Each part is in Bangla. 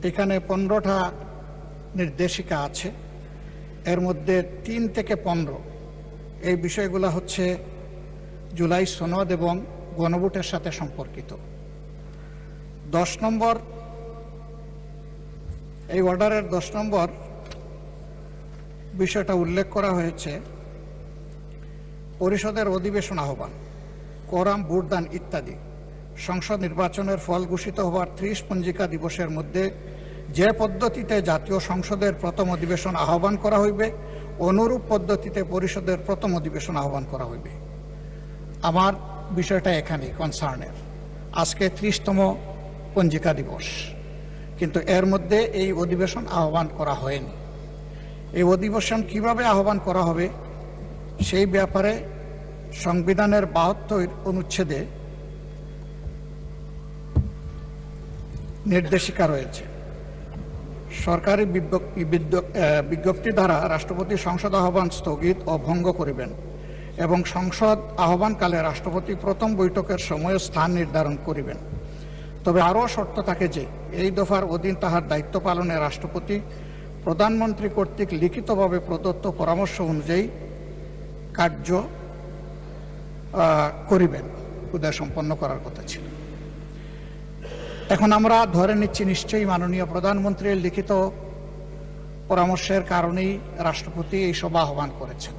এখানে 15টা নির্দেশিকা আছে। এর মধ্যে 3 থেকে 15 এই বিষয়গুলো হচ্ছে জুলাই সনদ এবং গণভোটের সাথে সম্পর্কিত। 10 নম্বর এই অর্ডারের 10 নম্বর বিষয়টা উল্লেখ করা হয়েছে পরিষদের অধিবেশন আহ্বান, কোরাম, ভোটদান ইত্যাদি সংসদ নির্বাচনের ফল ঘোষিত হওয়ার 30 পঞ্জিকা দিবসের মধ্যে যে পদ্ধতিতে জাতীয় সংসদের প্রথম অধিবেশন আহ্বান করা হইবে অনুরূপ পদ্ধতিতে পরিষদের প্রথম অধিবেশন আহ্বান করা হইবে। আমার বিষয়টা এখানেই কনসার্নের। আজকে 30তম পঞ্জিকা দিবস, কিন্তু এর মধ্যে এই অধিবেশন আহ্বান করা হয়নি। এই অধিবেশন কিভাবে আহ্বান করা হবে সেই ব্যাপারে সংবিধানের 72 অনুচ্ছেদে নির্দেশিকা রয়েছে। সরকারি বিজ্ঞপ্তি দ্বারা রাষ্ট্রপতি সংসদ আহ্বান স্থগিত ও ভঙ্গ করিবেন এবং সংসদ আহ্বানকালে রাষ্ট্রপতি প্রথম বৈঠকের সময় স্থান নির্ধারণ করিবেন। তবে আরও শর্ত থাকে যে এই দফার অধীন তাহার দায়িত্ব পালনে রাষ্ট্রপতি প্রধানমন্ত্রী কর্তৃক লিখিতভাবে প্রদত্ত পরামর্শ অনুযায়ী কার্য করিবেন। উদয় সম্পন্ন করার কথা ছিল। এখন আমরা ধরে নিচ্ছি নিশ্চয়ই মাননীয় প্রধানমন্ত্রীর লিখিত পরামর্শের কারণেই রাষ্ট্রপতি এই সভা আহ্বান করেছেন।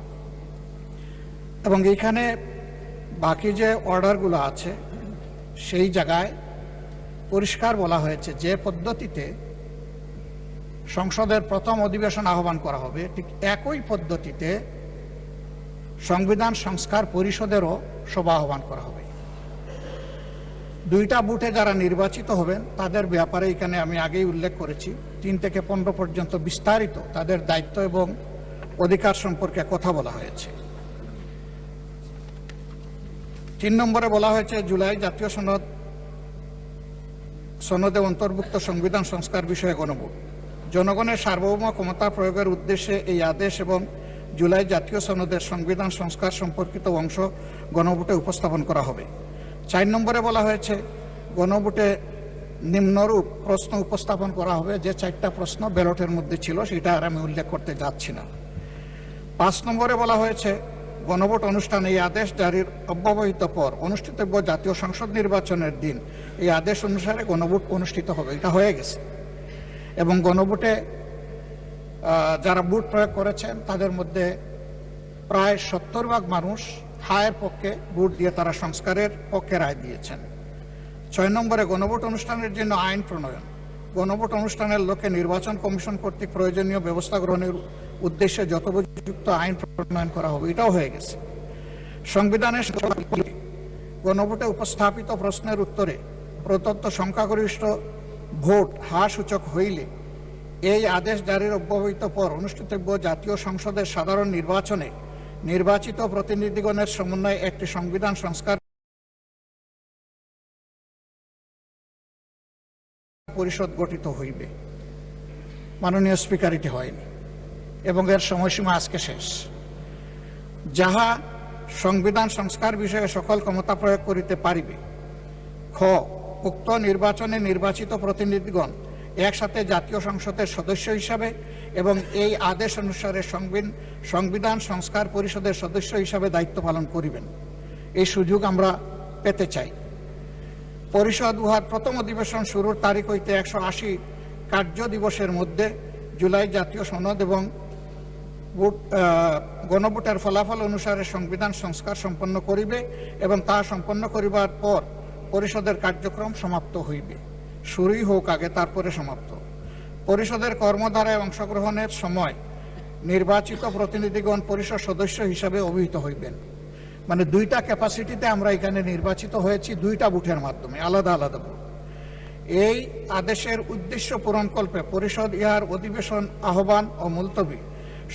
এবং এইখানে বাকি যে অর্ডারগুলো আছে সেই জায়গায় পরিষ্কার বলা হয়েছে যে পদ্ধতিতে সংসদের প্রথম অধিবেশন আহ্বান করা হবে ঠিক একই পদ্ধতিতে সংবিধান সংস্কার পরিষদেরও সভা আহ্বান করা হবে। 2টা বুথে যারা নির্বাচিত হবেন তাদের ব্যাপারে এখানে আমি আগেই উল্লেখ করেছি 3 থেকে 15 পর্যন্ত বিস্তারিত তাদের দায়িত্ব এবং অধিকার সম্পর্কে কথা বলা হয়েছে। 3 নম্বরে বলা হয়েছে জুলাই জাতীয় সনদে অন্তর্ভুক্ত সংবিধান সংস্কার বিষয়ে গণভোট। জনগণের সার্বভৌম ক্ষমতা প্রয়োগের উদ্দেশ্যে এই আদেশ এবং জুলাই জাতীয় সনদের সংবিধান সংস্কার সম্পর্কিত অংশ গণভোটে উপস্থাপন করা হবে। 4 নম্বরে বলা হয়েছে গণভোটে নিম্নরূপ প্রশ্ন উপস্থাপন করা হবে। যে 4টা প্রশ্ন ব্যালটের মধ্যে ছিল সেটা আর আমি উল্লেখ করতে যাচ্ছি না। 5 নম্বরে বলা হয়েছে গণভোট অনুষ্ঠানে এই আদেশ জারির অব্যবহিত পর অনুষ্ঠিতব্য জাতীয় সংসদ নির্বাচনের দিন এই আদেশ অনুসারে গণভোট অনুষ্ঠিত হবে। এটা হয়ে গেছে। এবং গণভোটে যারা ভোট প্রয়োগ করেছেন তাদের মধ্যে প্রায় 70% মানুষ হায়ের পক্ষে ভোট দিয়ে তারা সংস্কারের পক্ষে রায় দিয়েছেন। 6 নম্বরে গণভোট অনুষ্ঠানের জন্য আইন প্রণয়ন। গণভোট অনুষ্ঠানের লক্ষ্যে নির্বাচন কমিশন কর্তৃক প্রয়োজনীয় ব্যবস্থা গ্রহণের উদ্দেশ্যে যথোপযুক্ত আইন প্রণয়ন করা হবে। এটাও হয়ে গেছে। সংবিধানের গণভোটে উপস্থাপিত প্রশ্নের উত্তরে প্রদত্ত সংখ্যাগরিষ্ঠ ভোট হ্রাস সূচক হইলে এই আদেশ জারির অব্যবহিত পর অনুষ্ঠিতব্য জাতীয় সংসদের সাধারণ নির্বাচনে নির্বাচিত প্রতিনিধিগণের সমন্বয়ে একটি সংবিধান সংস্কার পরিষদ গঠিত হইবে। মাননীয় স্পিকার, এটি হয়নি এবং এর সময়সীমা আজকে শেষ। যাহা সংবিধান সংস্কার বিষয়ে সকল ক্ষমতা প্রয়োগ করিতে পারিবে। খ, উক্ত নির্বাচনে নির্বাচিত প্রতিনিধিগণ একসাথে জাতীয় সংসদের সদস্য হিসাবে এবং এই আদেশ অনুসারে সংবিধান সংস্কার পরিষদের সদস্য হিসাবে দায়িত্ব পালন করিবেন। এই সুযোগ আমরা পেতে চাই। পরিষদ উহার প্রথম অধিবেশন শুরুর তারিখ হইতে 180 কার্য দিবসের মধ্যে জুলাই জাতীয় সনদ এবং গণভোটের ফলাফল অনুসারে সংবিধান সংস্কার সম্পন্ন করিবে এবং তা সম্পন্ন করিবার পর পরিষদের কার্যক্রম সমাপ্ত হইবে। শুরুই হোক আগে, তারপরে সমাপ্ত। পরিষদের কর্মধারায় অংশগ্রহণের সময় নির্বাচিত প্রতিনিধিগণ পরিষদ সদস্য হিসাবে অভিহিত হইবেন। মানে 2টা ক্যাপাসিটিতে আমরা এখানে নির্বাচিত হয়েছি, 2টা বুথের মাধ্যমে, আলাদা আলাদা বুথ। এই আদেশের উদ্দেশ্য পূরণকল্পে পরিষদ ইহার অধিবেশন আহ্বান ও মুলতবি,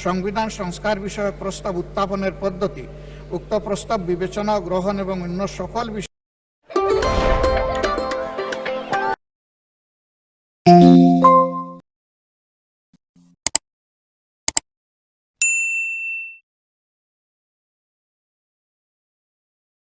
সংবিধান সংস্কার বিষয়ক প্রস্তাব উত্থাপনের পদ্ধতি, উক্ত প্রস্তাব বিবেচনা, গ্রহণ এবং অন্য সকল বিষয়